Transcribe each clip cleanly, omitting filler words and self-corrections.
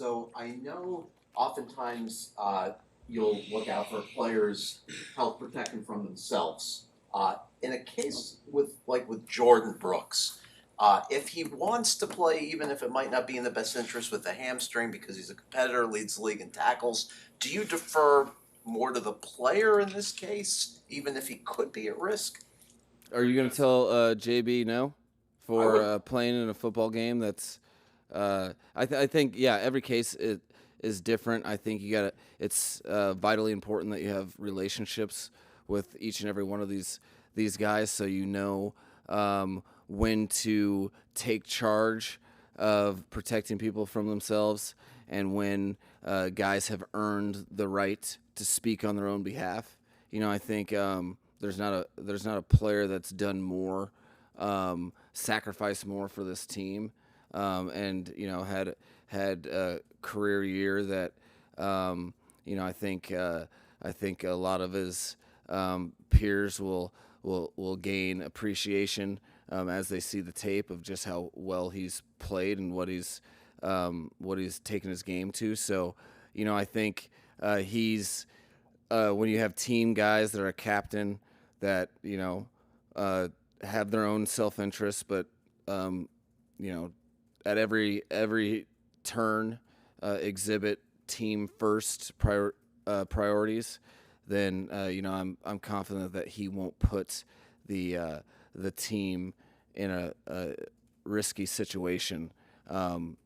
So I know oftentimes you'll look out for players' health protecting from themselves. In a case with Jordan Brooks, if he wants to play, even if it might not be in the best interest with the hamstring because he's a competitor, leads the league in tackles, do you defer more to the player in this case, even if he could be at risk? Are you going to tell JB no I for would. playing in a football game? I think every case is different. I think you got to. It's vitally important that you have relationships with each and every one of these guys, so you know when to take charge of protecting people from themselves, and when guys have earned the right to speak on their own behalf. I think there's not a player that's done more, sacrificed more for this team, and had a career year that I think a lot of his peers will gain appreciation as they see the tape of just how well he's played and what he's taken his game to. So, I think he's when you have team guys that are a captain that have their own self interest, but you know at every turn exhibit team first priorities, then I'm confident that he won't put the team in a risky situation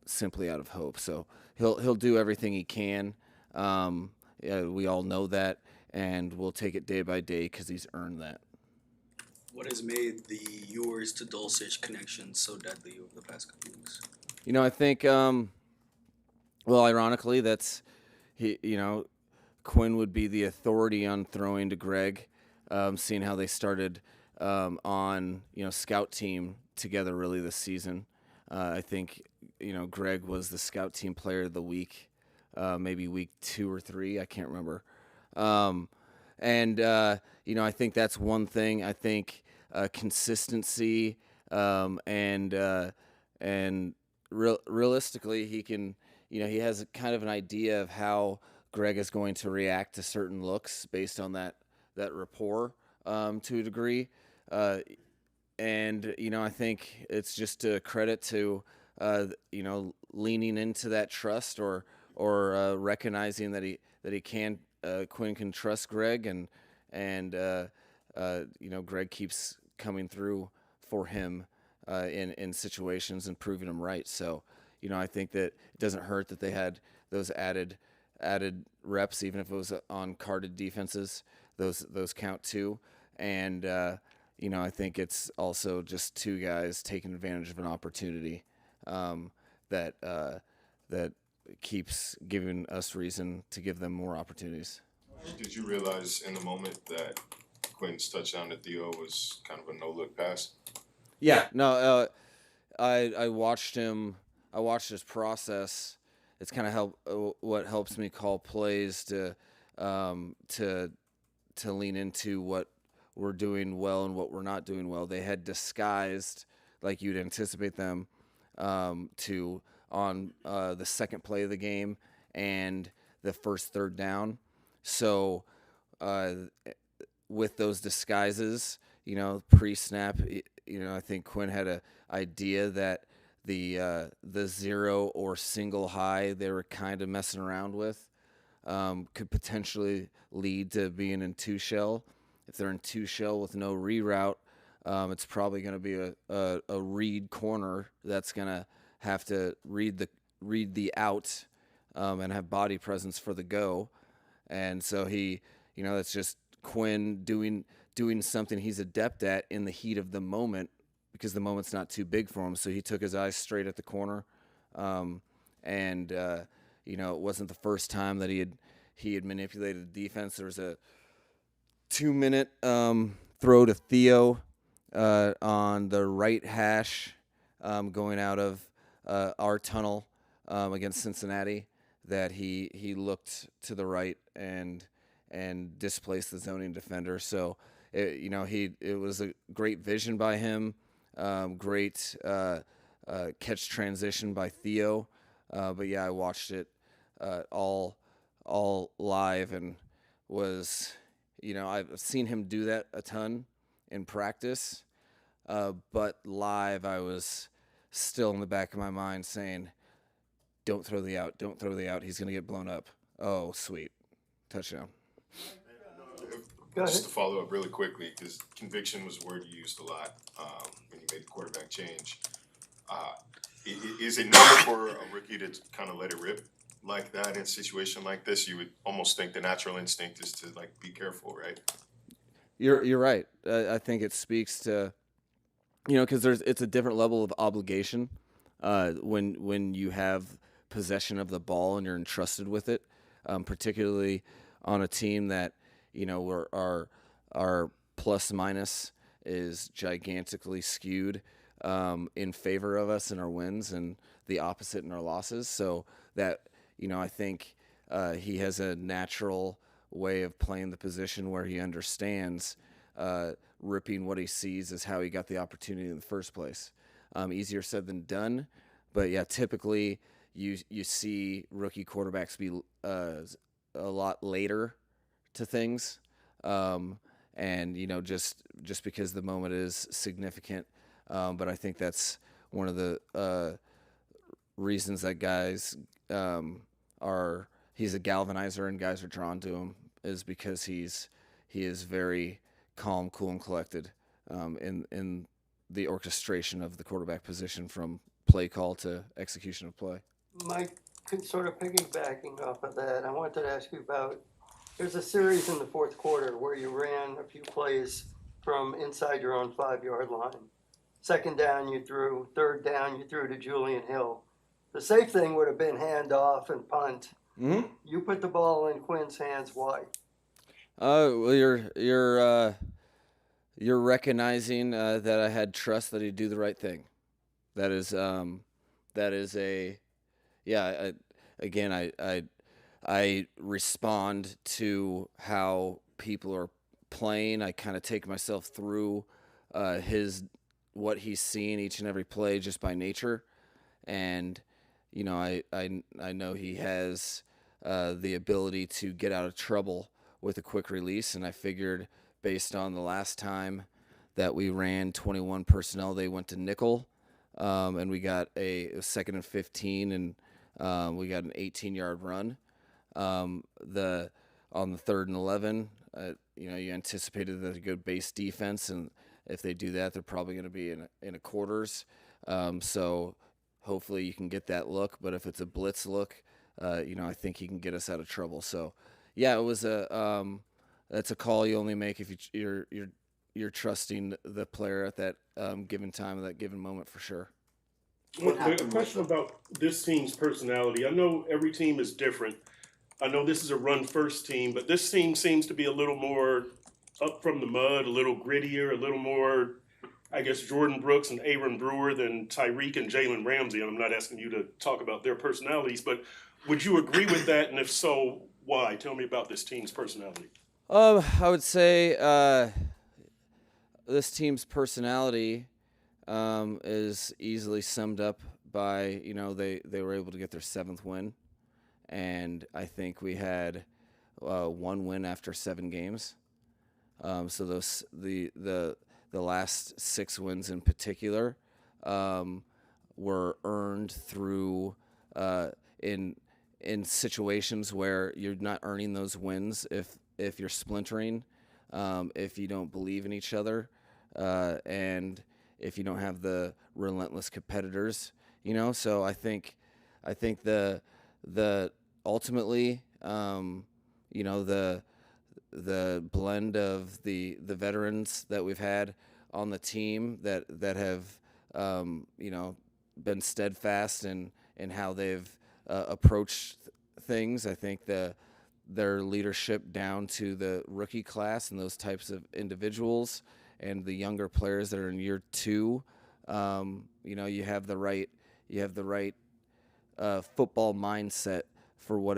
simply out of hope. So he'll do everything he can. We all know that, and we'll take it day by day because he's earned that. What has made the Ewers to Dulcich connection so deadly over the past couple weeks? I think, well, ironically, that's he. Quinn would be the authority on throwing to Greg, seeing how they started on scout team together really this season. I think Greg was the scout team player of the week, maybe week 2 or 3, I can't remember. And I think that's one thing. I think consistency, and realistically, he can. He has kind of an idea of how Greg is going to react to certain looks based on that rapport, to a degree. And I think it's just a credit to leaning into that trust, or recognizing that he can Quinn can trust Greg, and Greg keeps coming through for him in situations and proving him right. So I think that it doesn't hurt that they had those added reps, even if it was on carded defenses. Those count too, and I think it's also just two guys taking advantage of an opportunity that keeps giving us reason to give them more opportunities. Did you realize in the moment that Quinn's touchdown to Theo was kind of a no look pass? Yeah, no, I watched him. I watched his process. It's kind of what helps me call plays to lean into what we're doing well and what we're not doing well. They had disguised, like you'd anticipate them to, on the second play of the game and the first third down. So with those disguises, pre-snap, I think Quinn had an idea that the zero or single high they were kind of messing around with could potentially lead to being in two shell. If they're in two shell with no reroute, it's probably going to be a read corner that's going to have to read the out, and have body presence for the go. And so that's just Quinn doing something he's adept at in the heat of the moment, because the moment's not too big for him. So he took his eyes straight at the corner, and it wasn't the first time that he had manipulated the defense. There was a 2-minute throw to Theo on the right hash, going out of our tunnel against Cincinnati, that he looked to the right and displaced the zoning defender. So it was a great vision by him, great catch transition by Theo, But yeah, I watched it all live and was, I've seen him do that a ton in practice, but live I was still in the back of my mind saying, "Don't throw the out, don't throw the out. He's gonna get blown up." Oh, sweet, touchdown. Go ahead. Just to follow up really quickly, because conviction was a word you used a lot when you made the quarterback change. Is it normal for a rookie to kind of let it rip like that in a situation like this? You would almost think the natural instinct is to like be careful, right? You're right. I think it speaks to, because it's a different level of obligation when you have possession of the ball and you're entrusted with it, particularly on a team that where our plus minus is gigantically skewed in favor of us in our wins and the opposite in our losses. So that I think he has a natural way of playing the position where he understands ripping what he sees is how he got the opportunity in the first place. Easier said than done, but yeah, typically you see rookie quarterbacks be a lot later to things, and just because the moment is significant. But I think that's one of the reasons that guys he's a galvanizer and guys are drawn to him is because he is very calm, cool, and collected in the orchestration of the quarterback position from play call to execution of play. Mike, sort of piggybacking off of that, I wanted to ask you about, there's a series in the fourth quarter where you ran a few plays from inside your own 5-yard line. Second down you threw, third down you threw to Julian Hill. The safe thing would have been hand off and punt. Mm-hmm. You put the ball in Quinn's hands. Why? Well, you're recognizing that I had trust that he'd do the right thing. That is I respond to how people are playing. I kind of take myself through what he's seeing each and every play just by nature, and I know he has the ability to get out of trouble with a quick release, and I figured based on the last time that we ran 21 personnel, they went to nickel, and we got a 2nd and 15, and we got an 18-yard run. On the 3rd and 11, you anticipated that a good base defense, and if they do that, they're probably going to be in a quarters. So hopefully you can get that look. But if it's a blitz look, I think he can get us out of trouble. So yeah, it was that's a call you only make if you're trusting the player at that given time, at that given moment, for sure. A question about this team's personality. I know every team is different. I know this is a run-first team, but this team seems to be a little more up from the mud, a little grittier, a little more, I guess, Jordan Brooks and Aaron Brewer than Tyreek and Jalen Ramsey. And I'm not asking you to talk about their personalities, but would you agree with that? And if so, why? Tell me about this team's personality. I would say this team's personality is easily summed up by, they were able to get their 7th win. And I think we had 1 win after 7 games. So the last 6 wins in particular were earned through in situations where you're not earning those wins if you're splintering, if you don't believe in each other, and if you don't have the relentless competitors, So I think the ultimately, the blend of the veterans that we've had on the team that have been steadfast in how they've approached things. I think their leadership down to the rookie class and those types of individuals and the younger players that are in year 2, you have the right football mindset for what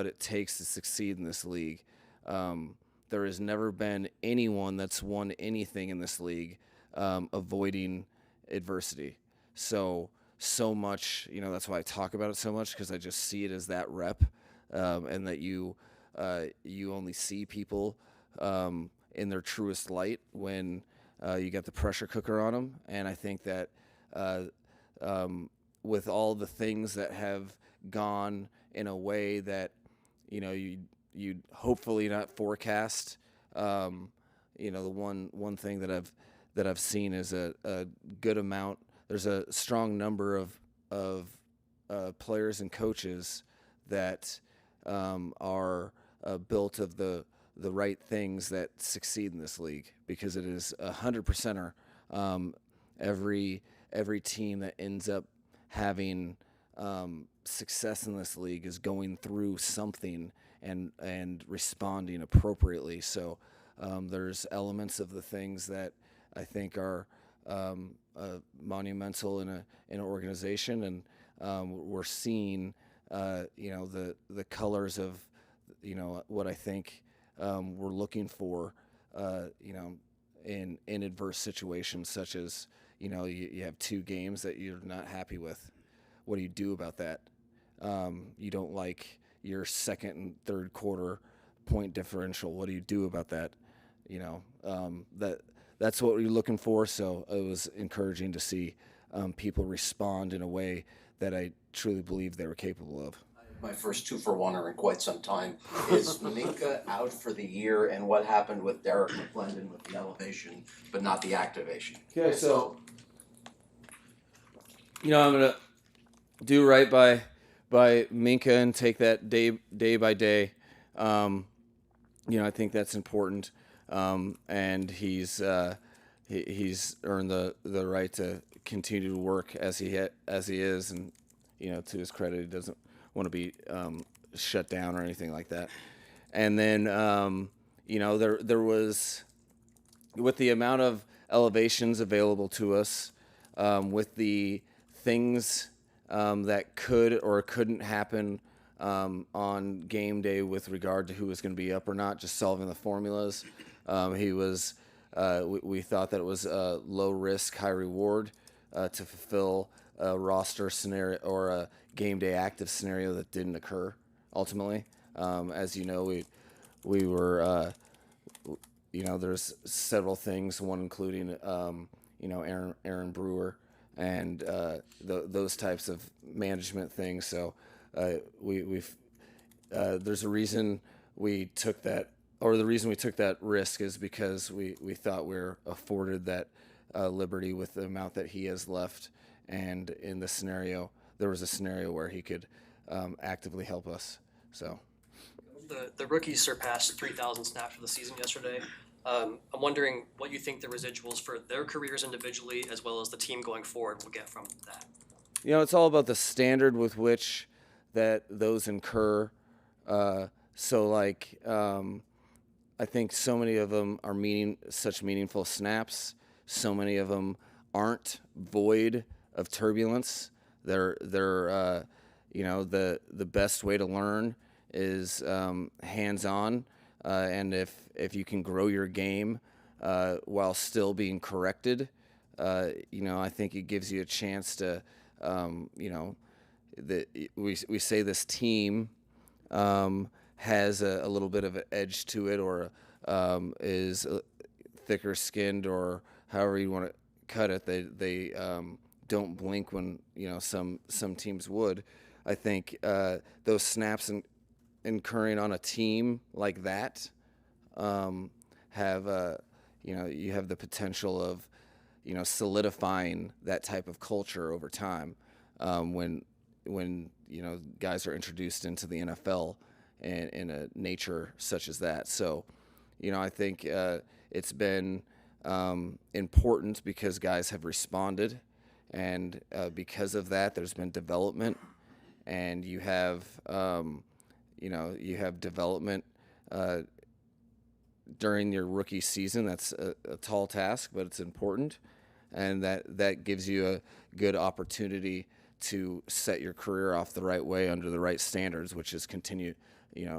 it takes to succeed in this league. There has never been anyone that's won anything in this league avoiding adversity. So so much. That's why I talk about it so much, because I just see it as that rep, and that you only see people in their truest light when you got the pressure cooker on them. And I think that with all the things that have gone in a way that you'd hopefully not forecast. The one thing that I've seen is a good amount. There's a strong number of players and coaches that are built of the right things that succeed in this league, because it is 100%er. Every team that ends up having success in this league is going through something and responding appropriately. So there's elements of the things that I think are monumental in an organization, and we're seeing the colors of what I think we're looking for in adverse situations, such as you have 2 games that you're not happy with. What do you do about that? You don't like your second and third quarter point differential. What do you do about that? That's what we're looking for. So it was encouraging to see people respond in a way that I truly believe they were capable of. My first 2-for-1er in quite some time. Is Minka out for the year, and what happened with Derek McClendon with the elevation but not the activation? Okay, so I'm gonna do right by Minka and take that day by day. I think that's important, and he's earned the right to continue to work as he is, and to his credit, he doesn't want to be shut down or anything like that. And then there was, with the amount of elevations available to us, with the things that could or couldn't happen on game day with regard to who was going to be up or not, just solving the formulas. We thought that it was a low risk, high reward to fulfill a roster scenario or a game day active scenario that didn't occur ultimately. As you know, we were there's several things, one including Aaron Brewer and those types of management things. So there's a reason we took that, or the reason we took that risk is because we thought we were afforded that liberty with the amount that he has left, and in the scenario, there was a scenario where he could actively help us. So the rookies surpassed 3,000 snaps for the season yesterday. I'm wondering what you think the residuals for their careers individually, as well as the team going forward, will get from that. It's all about the standard with which that those incur. I think so many of them are such meaningful snaps. So many of them aren't void of turbulence. They're the best way to learn is hands-on, and if you can grow your game while still being corrected, I think it gives you a chance to, we say this team has a little bit of an edge to it, or is thicker skinned, or however you want to cut it. They don't blink when some teams would. I think those snaps incurring on a team like that have you have the potential of solidifying that type of culture over time when guys are introduced into the NFL in a nature such as that. So I think it's been important because guys have responded, and because of that there's been development, and you have development during your rookie season. That's a tall task, but it's important, and that gives you a good opportunity to set your career off the right way under the right standards, which is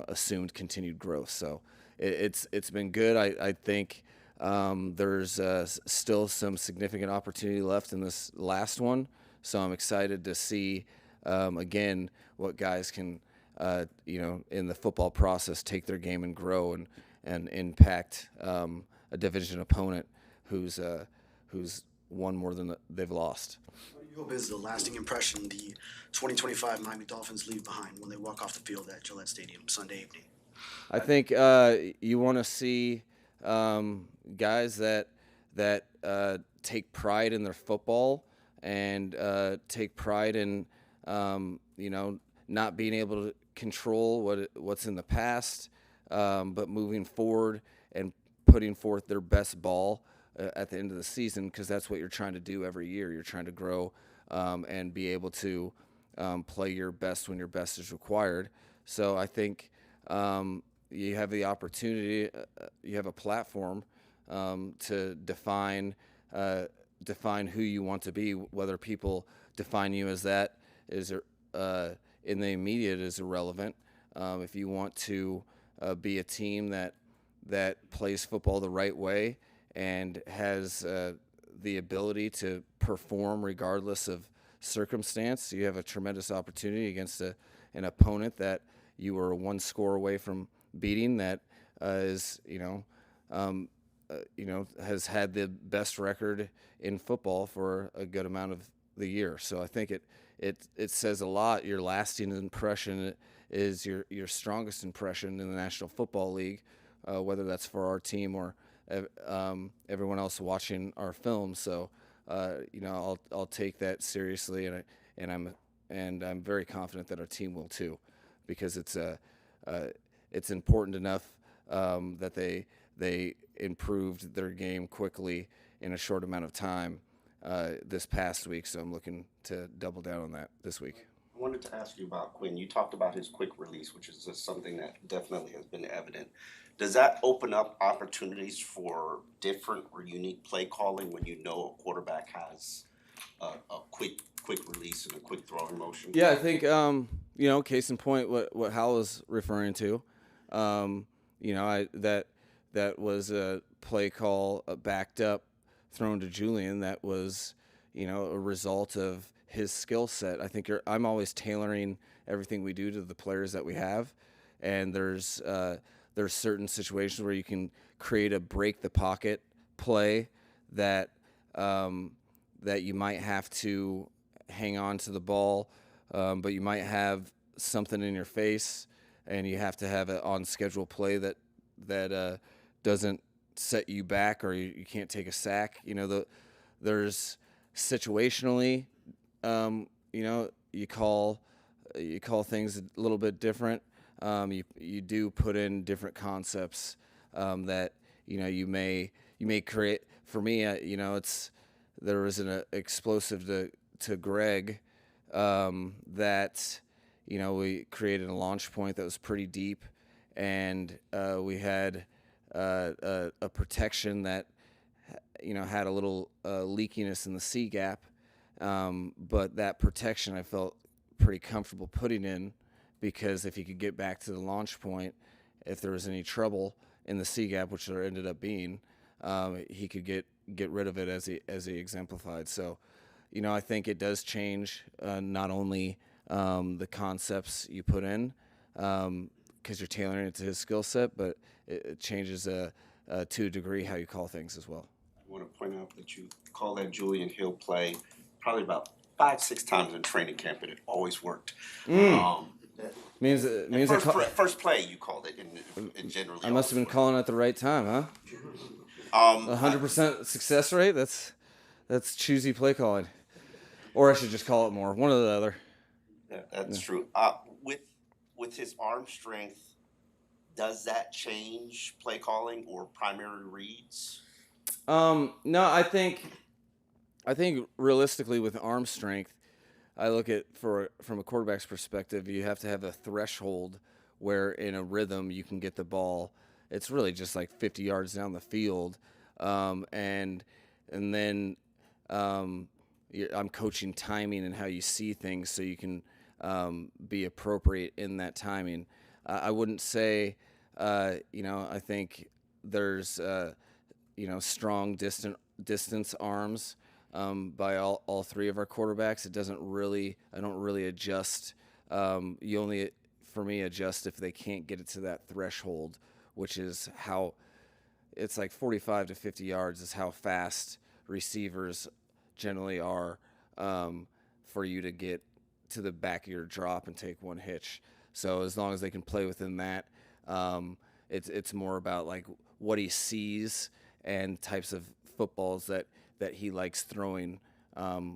assumed continued growth. So it's been good. I think there's still some significant opportunity left in this last one. So I'm excited to see again what guys can in the football process take their game and grow and impact a division opponent who's won more than they've lost. What do you hope is the lasting impression the 2025 Miami Dolphins leave behind when they walk off the field at Gillette Stadium Sunday evening? I think you want to see guys that take pride in their football and take pride in not being able to control what's in the past, but moving forward and putting forth their best ball at the end of the season, because that's what you're trying to do every year. You're trying to grow and be able to play your best when your best is required. So I think you have the opportunity, you have a platform to define who you want to be. Whether people define you as that is in the immediate is irrelevant. If you want to be a team that plays football the right way and has the ability to perform regardless of circumstance, you have a tremendous opportunity against an opponent that you were one score away from beating, that has has had the best record in football for a good amount of the year. So I think it says a lot. Your lasting impression is your strongest impression in the National Football League, whether that's for our team or everyone else watching our film. So I'll take that seriously, and I'm very confident that our team will too, because it's important enough that they improved their game quickly in a short amount of time this past week. So I'm looking to double down on that this week. I wanted to ask you about Quinn. You talked about his quick release, which is just something that definitely has been evident. Does that open up opportunities for different or unique play calling when you know a quarterback has a quick release and a quick throwing motion? Yeah, I think case in point, what Hal was referring to, that was a play call backed up, thrown to Julian. That was a result of his skill set. I think I'm always tailoring everything we do to the players that we have, and there's certain situations where you can create a break the pocket play that you might have to hang on to the ball, but you might have something in your face, and you have to have an on schedule play that doesn't set you back, or you can't take a sack. There's situationally, you call things a little bit different. You do put in different concepts that you may create. For me, there was an explosive to Greg that we created a launch point that was pretty deep, and we had a protection that had a little leakiness in the C gap, but that protection I felt pretty comfortable putting in, because if he could get back to the launch point, if there was any trouble in the C gap, which there ended up being, he could get rid of it as he exemplified. So, I think it does change not only the concepts you put in, because you're tailoring it to his skill set, but it changes to a degree how you call things as well. I want to point out that you call that Julian Hill play probably about 5-6 times in training camp, and it always worked. Means first play you called it, and generally I must have been calling it at the right time, huh? 100% success rate. That's choosy play calling, or I should just call it more. One or the other. That's true. With his arm strength, does that change play calling or primary reads? No, I think realistically with arm strength, I look at from a quarterback's perspective, you have to have a threshold where in a rhythm you can get the ball. It's really just like 50 yards down the field, and then I'm coaching timing and how you see things so you can be appropriate in that timing. I wouldn't say, I think there's strong distance arms by all three of our quarterbacks. It doesn't really, I don't really adjust. You only, for me, adjust if they can't get it to that threshold, which is how it's like 45 to 50 yards is how fast receivers generally are for you to get to the back of your drop and take one hitch. So as long as they can play within that, it's more about like what he sees and types of footballs that he likes throwing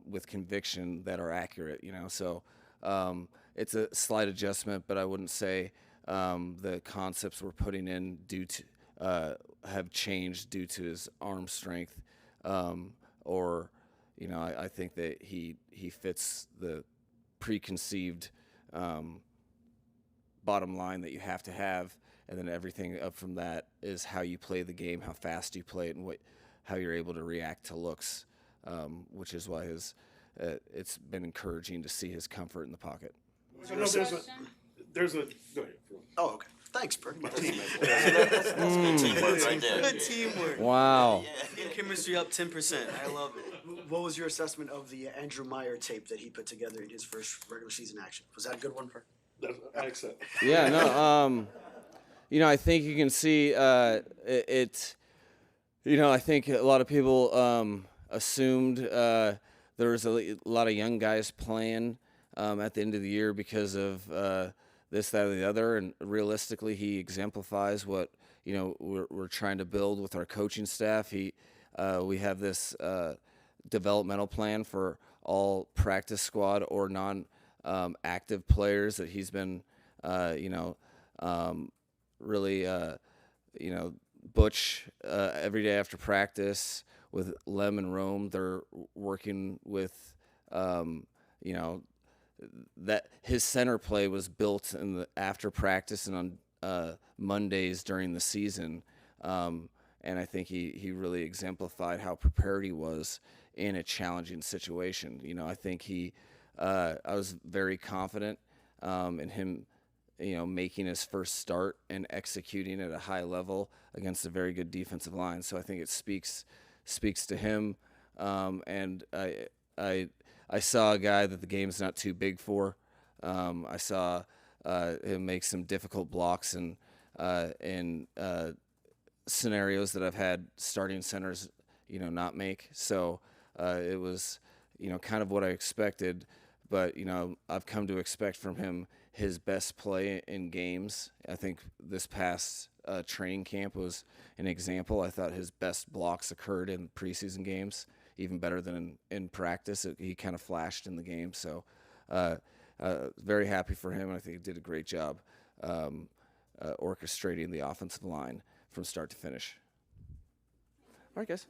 with conviction that are accurate. So it's a slight adjustment, but I wouldn't say the concepts we're putting in have changed due to his arm strength, or I think that he fits the preconceived bottom line that you have to have, and then everything up from that is how you play the game, how fast you play it, and how you're able to react to looks, which is why it's been encouraging to see his comfort in the pocket. I know there's a go ahead, Phil. Oh, okay. Thanks, Bert. Good teamwork right there. Good teamwork. Wow. Team chemistry up 10%. I love it. What was your assessment of the Andrew Meyer tape that he put together in his first regular season action? Was that a good one, Bert? I accept. Yeah, no. I think you can see it. I think a lot of people assumed there was a lot of young guys playing at the end of the year because of this, that, or the other, and realistically, he exemplifies what we're trying to build with our coaching staff. We have this developmental plan for all practice squad or non-active players that he's been, really, Butch every day after practice with Lem and Rome. They're working with, that his center play was built in the after practice and on Mondays during the season, and I think he really exemplified how prepared he was in a challenging situation. I think I was very confident in him, making his first start and executing at a high level against a very good defensive line. So I think it speaks to him, and I saw a guy that the game's not too big for. I saw him make some difficult blocks in scenarios that I've had starting centers, not make. So it was, kind of what I expected. But, I've come to expect from him his best play in games. I think this past training camp was an example. I thought his best blocks occurred in preseason games, even better than in practice. He kind of flashed in the game. So very happy for him. I think he did a great job orchestrating the offensive line from start to finish. All right, guys.